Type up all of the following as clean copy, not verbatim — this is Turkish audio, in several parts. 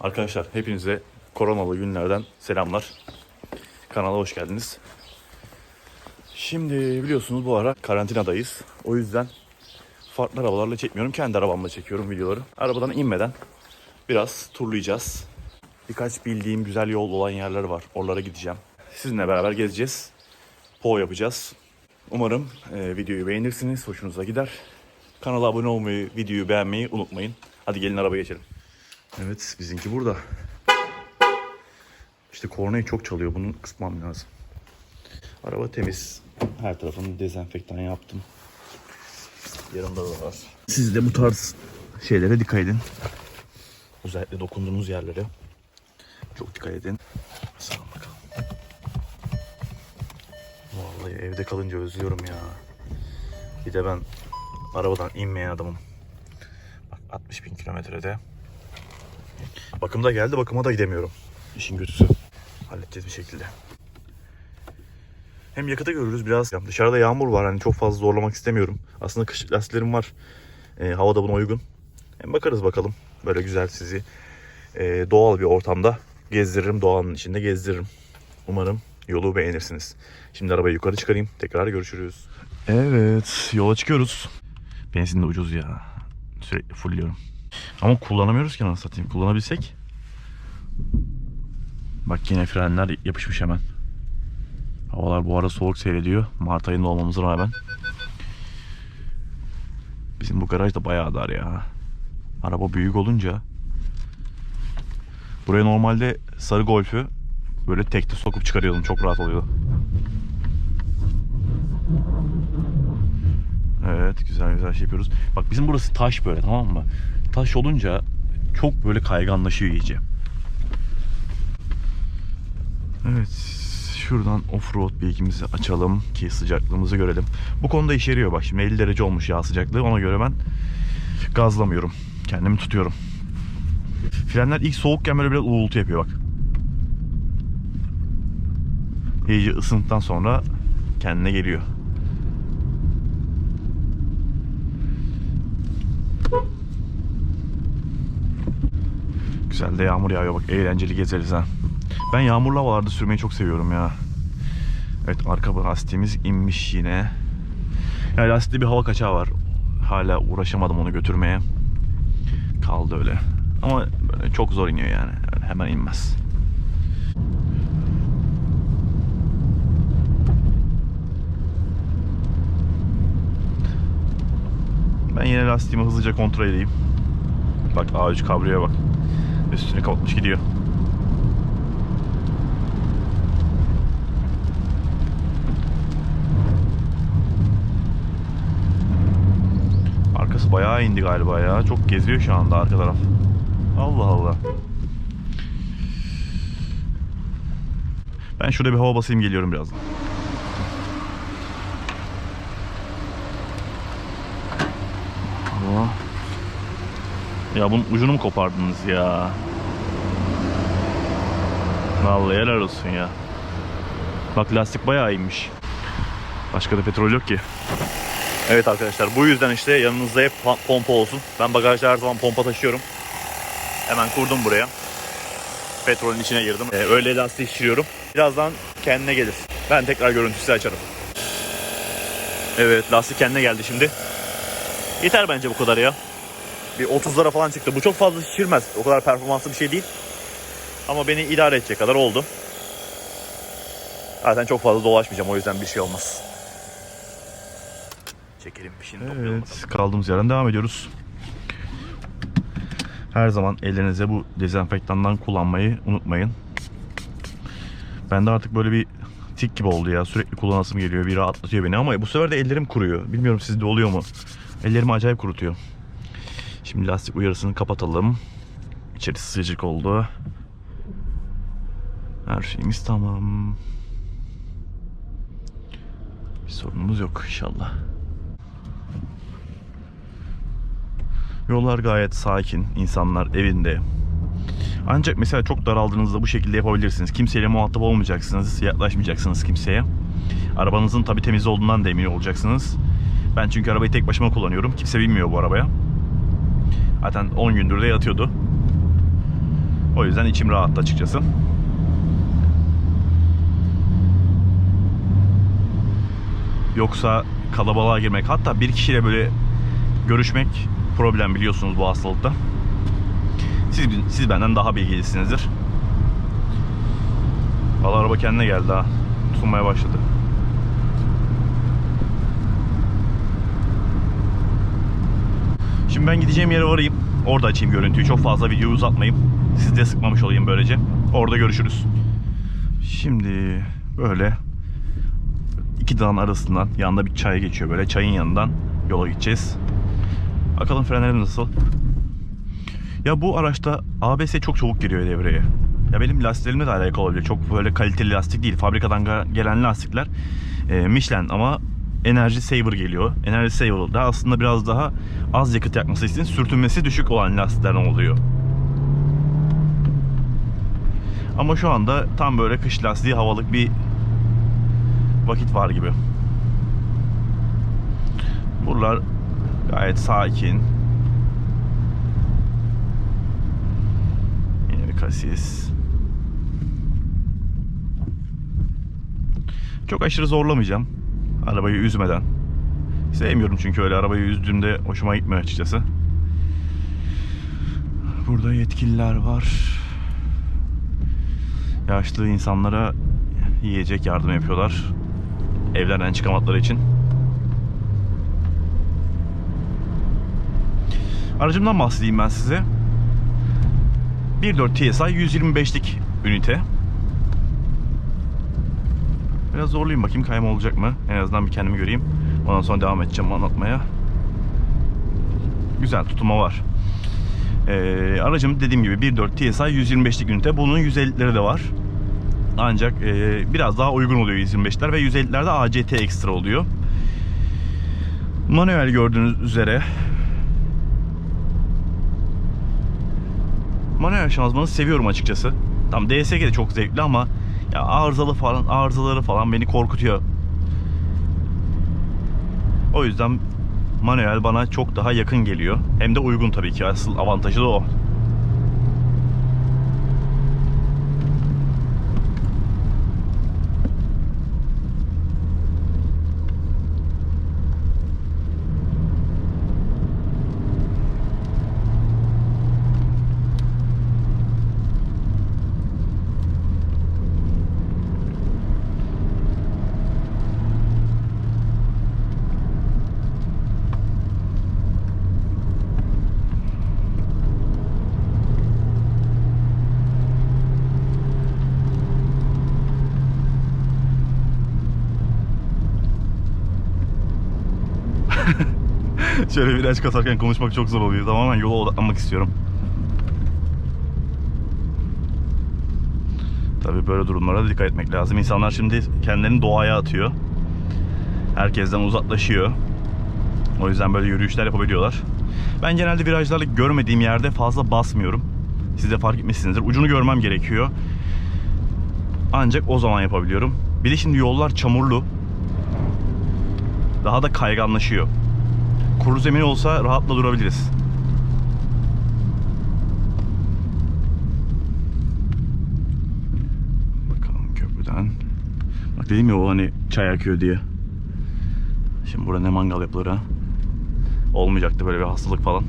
Arkadaşlar hepinize koronalı günlerden selamlar. Kanala hoş geldiniz. Şimdi biliyorsunuz bu ara karantinadayız. O yüzden farklı arabalarla çekmiyorum. Kendi arabamla çekiyorum videoları. Arabadan inmeden biraz turlayacağız. Birkaç bildiğim güzel yol olan yerler var. Oralara gideceğim. Sizinle beraber gezeceğiz. Po yapacağız. Umarım videoyu beğenirsiniz. Hoşunuza gider. Kanala abone olmayı, videoyu beğenmeyi unutmayın. Hadi gelin arabaya geçelim. Evet, bizimki burada. İşte kornayı çok çalıyor. Bunu kısmam lazım. Araba temiz. Her tarafını dezenfektan yaptım. Yanımda da var. Siz de bu tarz şeylere dikkat edin. Özellikle dokunduğunuz yerlere çok dikkat edin. Basalım bakalım. Vallahi evde kalınca özlüyorum ya. Bir de ben arabadan inmeyen adamım. Bak 60.000 kilometrede. Bakım da geldi, bakıma da gidemiyorum. İşin kötüsü. Halledeceğiz bir şekilde. Hem yakıta görürüz biraz. Dışarıda yağmur var, hani çok fazla zorlamak istemiyorum. Aslında kış lastiklerim var. Hava da buna uygun. Hem bakarız bakalım. Böyle güzel sizi doğal bir ortamda gezdiririm. Doğanın içinde gezdiririm. Umarım yolu beğenirsiniz. Şimdi arabayı yukarı çıkarayım. Tekrar görüşürüz. Evet, yola çıkıyoruz. Benzin de ucuz ya. Sürekli fullliyorum. Ama kullanamıyoruz ki, nasıl satayım. Kullanabilsek. Bak yine frenler yapışmış hemen. Havalar bu ara soğuk seyrediyor. Mart ayında olmamıza rağmen. Bizim bu garaj da bayağı dar ya. Araba büyük olunca. Buraya normalde sarı Golf'ü böyle tekte sokup çıkarıyordum. Çok rahat oluyordu. Evet, güzel güzel şey yapıyoruz. Bak bizim burası taş böyle, tamam mı? Taş olunca çok böyle kayganlaşıyor iyice. Evet, şuradan offroad bilgimizi açalım ki sıcaklığımızı görelim. Bu konuda işe yarıyor bak, şimdi 50 derece olmuş yağ sıcaklığı, ona göre ben gazlamıyorum. Kendimi tutuyorum. Frenler ilk soğukken böyle biraz uğultu yapıyor bak. İyice ısındıktan sonra kendine geliyor. Güzel de yağmur yağıyor bak, eğlenceli gezeriz ha. Ben yağmurlu havalarda sürmeyi çok seviyorum ya. Evet, arka lastiğimiz inmiş yine. Ya lastikte bir hava kaçağı var. Hala uğraşamadım onu götürmeye. Kaldı öyle. Ama böyle çok zor iniyor yani. Öyle hemen inmez. Ben yine lastiğimi hızlıca kontrol edeyim. Bak A3 kabriyoya bak. Üstünü kapatmış gidiyor. Arkası bayağı indi galiba ya. Çok geziyor şu anda arka taraf. Allah Allah. Ben şurada bir hava basayım, geliyorum birazdan. Allah. Ya bunun ucunu mu kopardınız ya? Vallahi helal olsun ya. Bak lastik bayağı iyiymiş. Başka da petrol yok ki. Evet arkadaşlar, bu yüzden işte yanınızda hep pompa olsun. Ben bagajda her zaman pompa taşıyorum. Hemen kurdum buraya. Petrolün içine girdim. Öyle lastiği şişiriyorum. Birazdan kendine gelir. Ben tekrar görüntüsü açarım. Evet, lastik kendine geldi şimdi. Yeter bence bu kadar ya. Bir 30'lara falan çıktı. Bu çok fazla şişirmez. O kadar performanslı bir şey değil. Ama beni idare edecek kadar oldu. Zaten çok fazla dolaşmayacağım. O yüzden bir şey olmaz. Çekelim bir şeyini toplayalım. Evet, kaldığımız yerden devam ediyoruz. Her zaman ellerinize bu dezenfektandan kullanmayı unutmayın. Bende artık böyle bir tik gibi oldu ya. Sürekli kullanasım geliyor. Bir rahatlatıyor beni ama bu sefer de ellerim kuruyor. Bilmiyorum sizde oluyor mu? Ellerimi acayip kurutuyor. Şimdi lastik uyarısını kapatalım. İçerisi sıcak oldu. Her şeyimiz tamam. Bir sorunumuz yok inşallah. Yollar gayet sakin. İnsanlar evinde. Ancak mesela çok daraldığınızda bu şekilde yapabilirsiniz. Kimseyle muhatap olmayacaksınız. Yaklaşmayacaksınız kimseye. Arabanızın tabii temiz olduğundan da emin olacaksınız. Ben çünkü arabayı tek başıma kullanıyorum. Kimse bilmiyor bu arabaya. Zaten 10 gündür de yatıyordu. O O yüzden içim rahattı açıkçası. Yoksa kalabalığa girmek, hatta bir kişiyle böyle görüşmek problem, biliyorsunuz bu hastalıkta. Siz benden daha bilgilisinizdir. Vallahi araba kendine geldi ha. Tutunmaya başladı. Şimdi ben gideceğim yere varayım. Orada açayım görüntüyü. Çok fazla videoyu uzatmayayım. Sizi de sıkmamış olayım böylece. Orada görüşürüz. Şimdi böyle iki dağın arasından yanında bir çay geçiyor böyle. Çayın yanından yola gideceğiz. Bakalım frenlerim nasıl? Ya bu araçta ABS çok çabuk giriyor devreye. Ya benim lastiklerimle de alakalı olabilir. Çok böyle kaliteli lastik değil. Fabrikadan gelen lastikler Michelin ama Energy Saver geliyor. Energy Saver da aslında biraz daha az yakıt yakması için sürtünmesi düşük olan lastiklerden oluyor. Ama şu anda tam böyle kış lastiği havalık bir vakit var gibi. Buralar gayet sakin. Yine bir kasis. Çok aşırı zorlamayacağım. Arabayı üzmeden. Sevmiyorum çünkü öyle arabayı üzdüğümde hoşuma gitmiyor açıkçası. Burada yetkililer var. Yaşlı insanlara yiyecek yardım yapıyorlar. Evlerden çıkamadıkları için. Aracımdan bahsedeyim ben size. 1.4 TSI 125'lik ünite. Biraz zorlayayım bakayım kayma olacak mı? En azından bir kendimi göreyim. Ondan sonra devam edeceğim anlatmaya. Güzel tutulma var. Aracım dediğim gibi 1.4 TSI 125'lik ünite. Bunun 150'leri de var. Ancak biraz daha uygun oluyor 125'ler ve 150'lerde ACT ekstra oluyor. Manuel gördüğünüz üzere. Manuel şanzımanı seviyorum açıkçası. Tam DSG de çok zevkli ama ya arızaları falan beni korkutuyor. O yüzden manuel bana çok daha yakın geliyor. Hem de uygun tabii ki. Asıl avantajı da o. Şöyle viraj kasarken konuşmak çok zor oluyor. Tamamen yola odaklanmak istiyorum. Tabii böyle durumlara da dikkat etmek lazım. İnsanlar şimdi kendilerini doğaya atıyor. Herkesten uzaklaşıyor. O yüzden böyle yürüyüşler yapabiliyorlar. Ben genelde virajlarla görmediğim yerde fazla basmıyorum. Siz de fark etmişsinizdir. Ucunu görmem gerekiyor. Ancak o zaman yapabiliyorum. Bir de şimdi yollar çamurlu. Daha da kayganlaşıyor. Kuru zemin olsa rahatla durabiliriz. Bakalım köprüden. Bak dedim ya o hani çay akıyor diye. Şimdi burada ne mangal yapılır ha? Olmayacaktı böyle bir hastalık falan.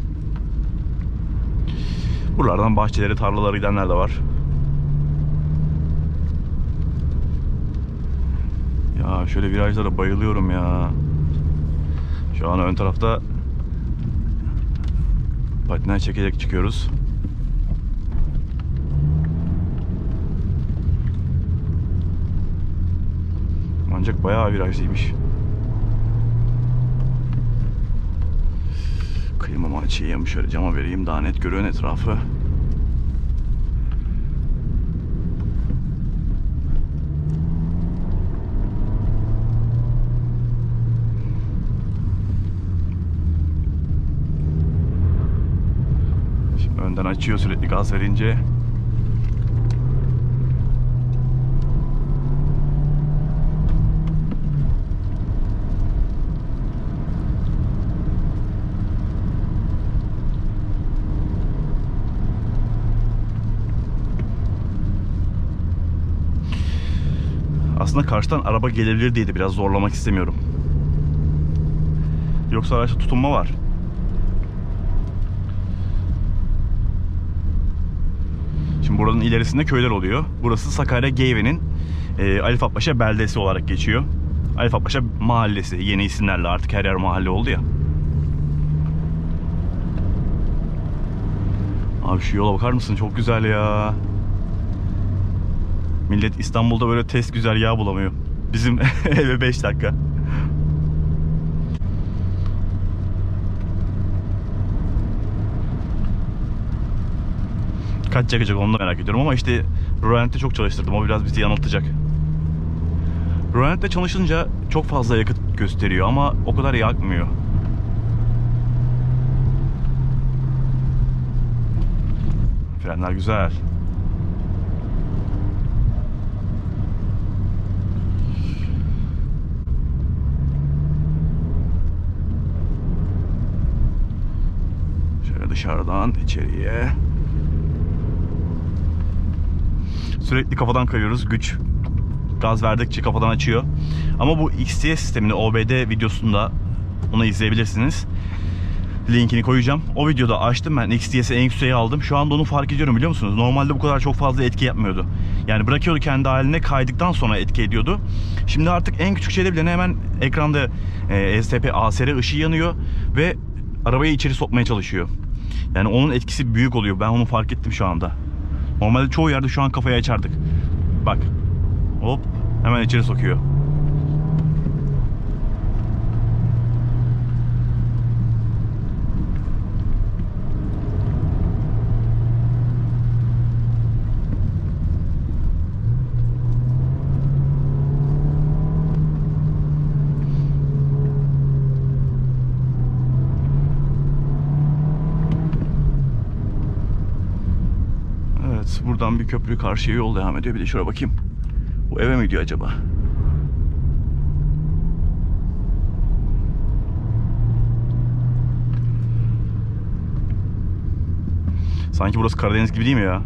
Buralardan bahçeleri, tarlaları gidenler de var. Ya şöyle virajlara bayılıyorum ya. Şu an ön tarafta patinaj çekerek çıkıyoruz. Ancak bayağı virajlıymış. Kıymamı açayım, şöyle cama vereyim, daha net görüyorsun etrafı. Şimdi önden açıyor sürekli gaz verince. Aslında karşıdan araba gelebilir diye de biraz zorlamak istemiyorum. Yoksa araçta tutunma var. Şimdi buranın ilerisinde köyler oluyor. Burası Sakarya Geyve'nin Ali Fuat Paşa beldesi olarak geçiyor. Ali Fuat Paşa mahallesi. Yeni isimlerle artık her yer mahalle oldu ya. Abi şu yola bakar mısın? Çok güzel ya. Millet İstanbul'da böyle test güzergahı bulamıyor. Bizim eve 5 dakika. Kaç yakacak onu da merak ediyorum ama işte Roent'te çok çalıştırdım. O biraz bizi yanıltacak. Roent'te çalışınca çok fazla yakıt gösteriyor ama o kadar yakmıyor. Frenler güzel. Şöyle dışarıdan içeriye. Sürekli kafadan kayıyoruz. Güç gaz verdikçe kafadan açıyor. Ama bu XTS sistemini OBD videosunda onu izleyebilirsiniz. Linkini koyacağım. O videoda açtım ben. XTS'i en yükseğe aldım. Şu anda onu fark ediyorum biliyor musunuz? Normalde bu kadar çok fazla etki yapmıyordu. Yani bırakıyordu kendi haline, kaydıktan sonra etki ediyordu. Şimdi artık en küçük şeyde bile hemen ekranda ESP ASR ışığı yanıyor ve arabayı içeri sokmaya çalışıyor. Yani onun etkisi büyük oluyor. Ben onu fark ettim şu anda. Normalde çoğu yerde şu an kafayı açardık. Bak. Hop. Hemen içeri sokuyor. Buradan bir köprü karşıya yol devam ediyor. Bir de şuraya bakayım. Bu eve mi gidiyor acaba? Sanki burası Karadeniz gibi değil mi ya?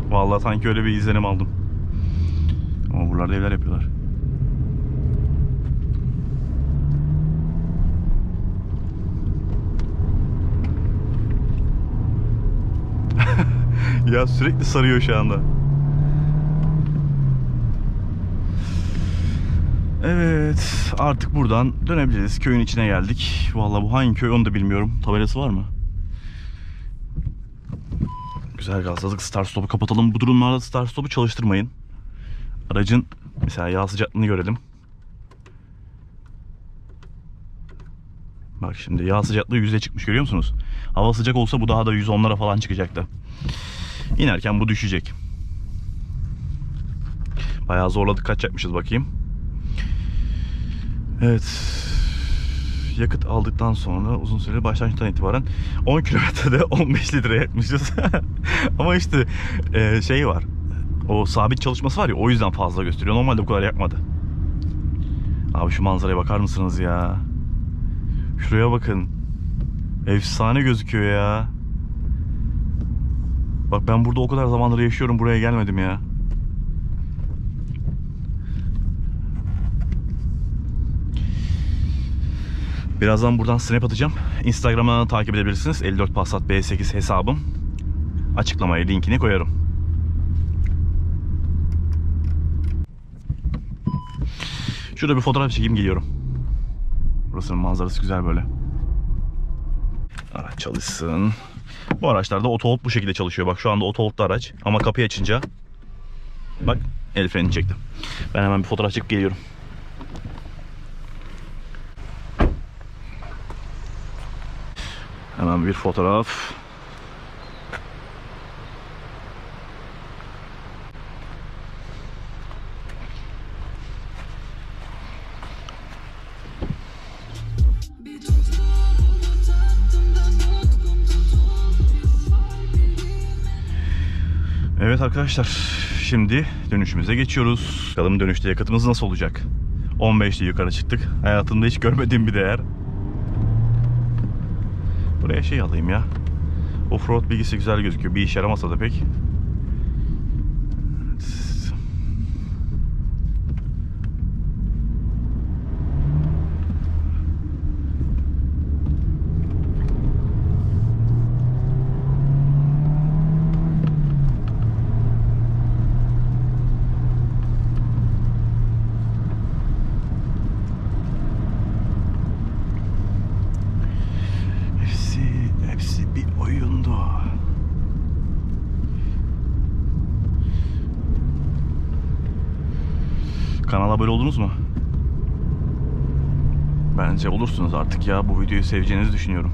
Vallahi sanki öyle bir izlenim aldım. Ama buralarda evler yapıyorlar. Ya sürekli sarıyor şu anda. Evet, artık buradan dönebiliriz. Köyün içine geldik. Vallahi bu hangi köy onu da bilmiyorum. Tabelası var mı? Güzel gazladık. Start stop'u kapatalım. Bu durumlarda start stop'u çalıştırmayın. Aracın mesela yağ sıcaklığını görelim. Bak şimdi yağ sıcaklığı 100'e çıkmış, görüyor musunuz? Hava sıcak olsa bu daha da 110'lara falan çıkacaktı. İnerken bu düşecek. Bayağı zorladık. Kaç yapmışız bakayım. Evet. Yakıt aldıktan sonra uzun süreli başlangıçtan itibaren 10 kilometrede 15 litre yakmışız. Ama işte şey var. O sabit çalışması var ya, o yüzden fazla gösteriyor. Normalde bu kadar yakmadı. Abi şu manzaraya bakar mısınız ya? Şuraya bakın. Efsane gözüküyor ya. Bak ben burada o kadar zamandır yaşıyorum, buraya gelmedim ya. Birazdan buradan snap atacağım. Instagram'dan takip edebilirsiniz. 54 Passat B8 hesabım. Açıklamaya linkini koyarım. Şurada bir fotoğraf çekeyim, geliyorum. Burasının manzarası güzel böyle. Araç çalışsın. Bu araçlarda otohold bu şekilde çalışıyor. Bak şu anda otohold'da araç. Ama kapıyı açınca bak el freni çektim. Ben hemen bir fotoğraf çekip geliyorum. Hemen bir fotoğraf. Evet arkadaşlar, şimdi dönüşümüze geçiyoruz. Bakalım dönüşte yakıtımız nasıl olacak? 15'te yukarı çıktık. Hayatımda hiç görmediğim bir değer. Buraya şey alayım ya. Offroad bilgisi güzel gözüküyor. Bir işe yaramasa da pek. Kanala abone oldunuz mu? Bence olursunuz artık ya. Bu videoyu seveceğinizi düşünüyorum.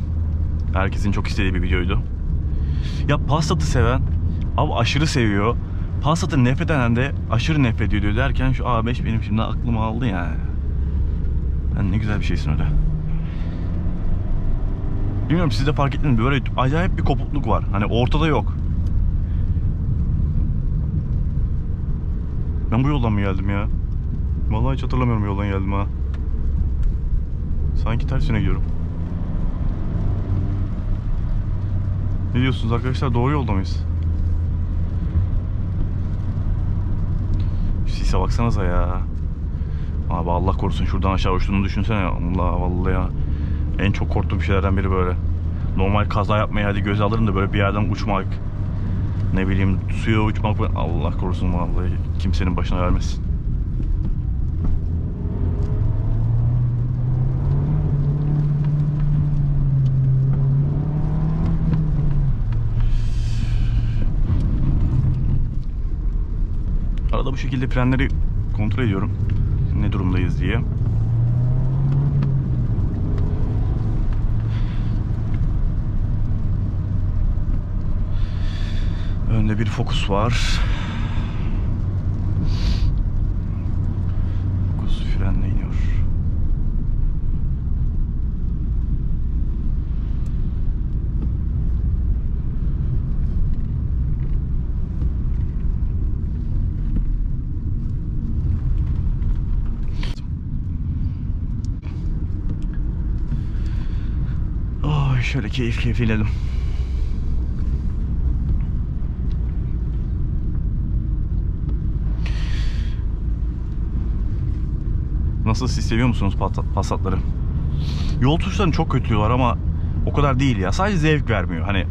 Herkesin çok istediği bir videoydu. Ya Passat'ı seven abi aşırı seviyor. Passat'ı nefret eden de aşırı nefret ediyor derken şu A5 benim şimdi aklıma aldı yani. Yani ne güzel bir şeysin öyle. Bilmiyorum siz de fark ettiniz mi? Böyle acayip bir kopukluk var. Hani ortada yok. Ben bu yoldan mı geldim ya? Vallahi hiç hatırlamıyorum yoldan geldim ha. Sanki ters yöne gidiyorum. Ne diyorsunuz arkadaşlar? Doğru yolda mıyız? Sise baksanıza ya. Abi Allah korusun şuradan aşağı uçtuğunu düşünsene. Allah vallahi ya. En çok korktuğum şeylerden biri böyle. Normal kaza yapmayı hadi göze alırım da böyle bir yerden uçmak. Ne bileyim suya uçmak. Allah korusun vallahi. Kimsenin başına vermesin. Arada bu şekilde frenleri kontrol ediyorum. Ne durumdayız diye. Önde bir Focus var. Focus frenle iniyor. Oh, şöyle keyif inelim. Nasıl, siz seviyor musunuz Passat'ları? Yol tuşlarını çok kötülüyorlar ama o kadar değil ya. Sadece zevk vermiyor. Hani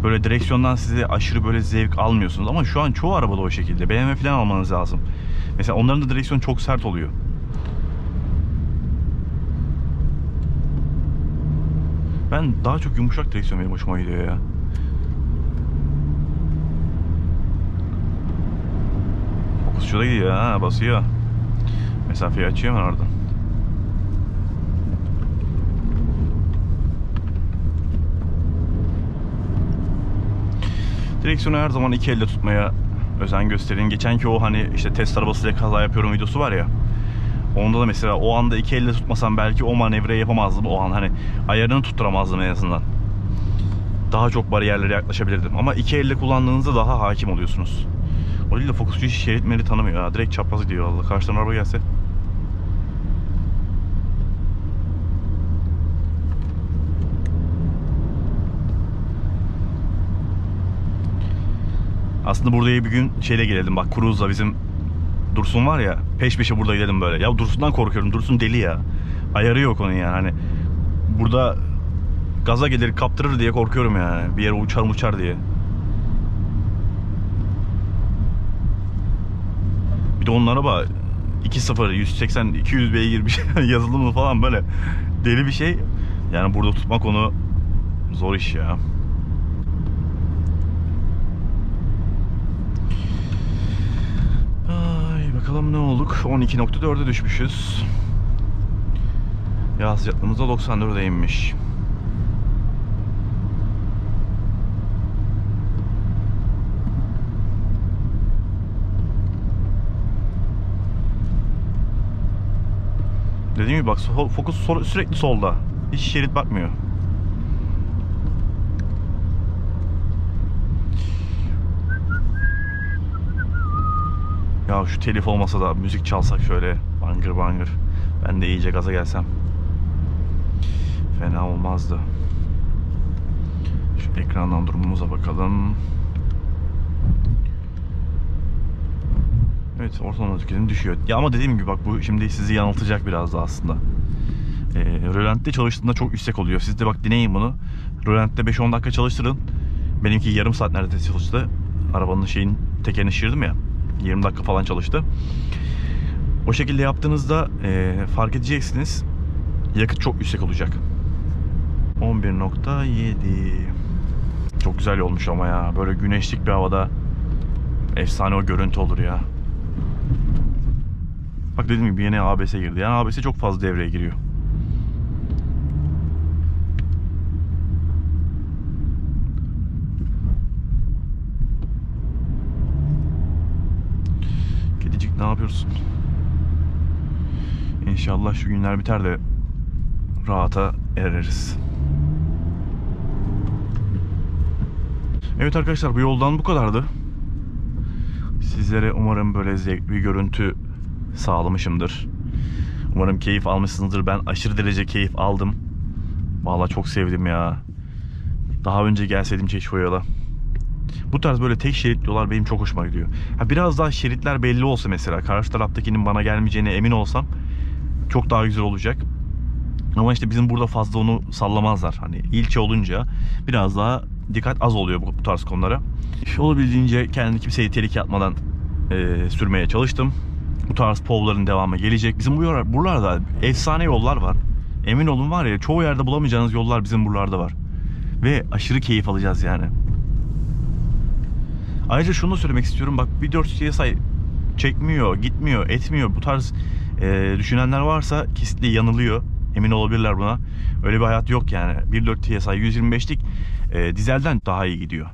böyle direksiyondan size aşırı böyle zevk almıyorsunuz. Ama şu an çoğu arabada o şekilde. BMW falan almanız lazım. Mesela onların da direksiyonu çok sert oluyor. Ben daha çok yumuşak direksiyon benim hoşuma gidiyor ya. Fokus şurada gidiyor ha, basıyor. Mesafeyi açıyor hemen oradan. Direksiyonu her zaman iki elle tutmaya özen gösterin. Geçenki o hani işte test arabasıyla kaza yapıyorum videosu var ya. Onda da mesela o anda iki elle tutmasam belki o manevrayı yapamazdım o an. Hani ayarını tutturamazdım en azından. Daha çok bariyerlere yaklaşabilirdim. Ama iki elle kullandığınızda daha hakim oluyorsunuz. O değil de Focus'cu hiç şerit meri tanımıyor ya. Direkt çapraz gidiyor Allah. Karşıdan araba gelse. Aslında buraya bir gün şeyle gelelim bak, Cruise'la bizim Dursun var ya, peş peşe burada gidelim böyle. Ya Dursun'dan korkuyorum. Dursun deli ya. Ayarı yok onun yani. Hani burada gaza gelir kaptırır diye korkuyorum yani. Bir yere uçar diye. Bir de onun araba 2.0 180 200 beygir bir şey yazılımı falan böyle deli bir şey. Yani burada tutmak onu zor iş ya. Bakalım ne olduk? 12.4'e düşmüşüz. Yağ sıcaklığımız da 94'e inmiş. Dediğim gibi bak, Focus sürekli solda. Hiç şerit bakmıyor. Ya şu telif olmasa da müzik çalsak şöyle bangır bangır. Ben de iyice gaza gelsem. Fena olmazdı. Şu ekrandan durumumuza bakalım. Evet, ortalama tüketim düşüyor. Ya ama dediğim gibi bak, bu şimdi sizi yanıltacak biraz da aslında. Rölantte çalıştığında çok yüksek oluyor. Siz de bak deneyin bunu. Rölantte 5-10 dakika çalıştırın. Benimki yarım saat neredeyse çalıştı. Arabanın tekerini şişirdim ya. 20 dakika falan çalıştı. O şekilde yaptığınızda fark edeceksiniz. Yakıt çok yüksek olacak. 11.7. Çok güzel olmuş ama ya. Böyle güneşlik bir havada efsane o görüntü olur ya. Bak dediğim gibi yine ABS girdi. Yani ABS çok fazla devreye giriyor. Kedicik ne yapıyorsun? İnşallah şu günler biter de rahata ereriz. Evet arkadaşlar, bu yoldan bu kadardı. Sizlere umarım böyle zevkli bir görüntü sağlamışımdır. Umarım keyif almışsınızdır. Ben aşırı derece keyif aldım. Vallahi çok sevdim ya. Daha önce gelseydim Çeşmeyola. Bu tarz böyle tek şerit yollar benim çok hoşuma gidiyor. Biraz daha şeritler belli olsa mesela, karşı taraftakinin bana gelmeyeceğine emin olsam çok daha güzel olacak. Ama işte bizim burada fazla onu sallamazlar. Hani ilçe olunca biraz daha dikkat az oluyor bu tarz konulara. Olabildiğince kendimi kimseyi tehlikeye atmadan sürmeye çalıştım. Bu tarz povların devamı gelecek. Bizim buralarda efsane yollar var. Emin olun var ya, çoğu yerde bulamayacağınız yollar bizim buralarda var. Ve aşırı keyif alacağız yani. Ayrıca şunu da söylemek istiyorum. Bak 1.4 CSI çekmiyor, gitmiyor, etmiyor. Bu tarz düşünenler varsa kesinlikle yanılıyor. Emin olabilirler buna. Öyle bir hayat yok yani. 1.4 TSI 125'lik dizelden daha iyi gidiyor.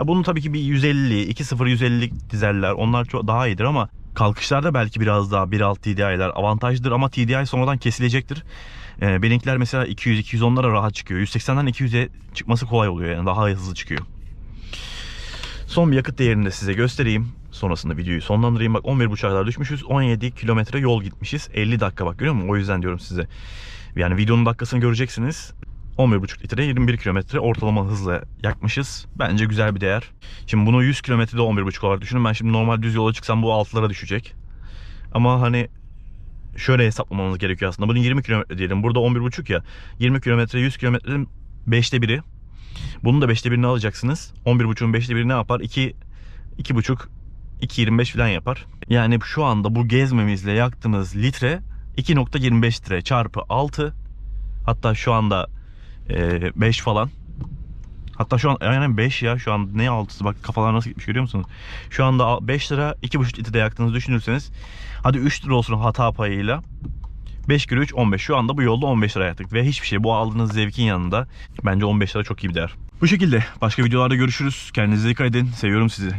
Bunun tabii ki bir 150, 2.0 150'lik dizeller, onlar çok daha iyidir ama kalkışlarda belki biraz daha 1.6 TDI'ler avantajlıdır ama TDI sonradan kesilecektir. Benimkiler mesela 200-210'lara rahat çıkıyor. 180'den 200'e çıkması kolay oluyor yani, daha hızlı çıkıyor. Son bir yakıt değerini de size göstereyim. Sonrasında videoyu sonlandırayım. Bak 11.5'a kadar düşmüşüz. 17 kilometre yol gitmişiz. 50 dakika bak, görüyor musun? O yüzden diyorum size. Yani videonun dakikasını göreceksiniz. 11.5 litre 21 kilometre ortalama hızla yakmışız. Bence güzel bir değer. Şimdi bunu 100 kilometrede 11.5 olarak düşünün. Ben şimdi normal düz yola çıksam bu 6'lara düşecek. Ama hani şöyle hesaplamamız gerekiyor aslında. Bunu 20 kilometre diyelim. Burada 11.5 ya. 20 kilometre 100 kilometrenin 5'te 1'i. Bunun da 5'te 1'ini alacaksınız. 11.5'un 5'te 1'i ne yapar? 2.5 2.25 falan yapar. Yani şu anda bu gezmemizle yaktığımız litre 2.25 litre çarpı 6. Hatta şu anda 5 falan. Hatta şu an yani 5 ya, şu an ne 6'sı, bak kafalar nasıl gitmiş görüyor musunuz? Şu anda 5 lira 2.5 litre yaktığınızı düşünürseniz, hadi 3 lira olsun hata payıyla, 5 kere 3 15. Şu anda bu yolda 15 lira yaktık ve hiçbir şey, bu aldığınız zevkin yanında bence 15 lira çok iyi bir değer. Bu şekilde başka videolarda görüşürüz. Kendinize dikkat edin. Seviyorum sizi.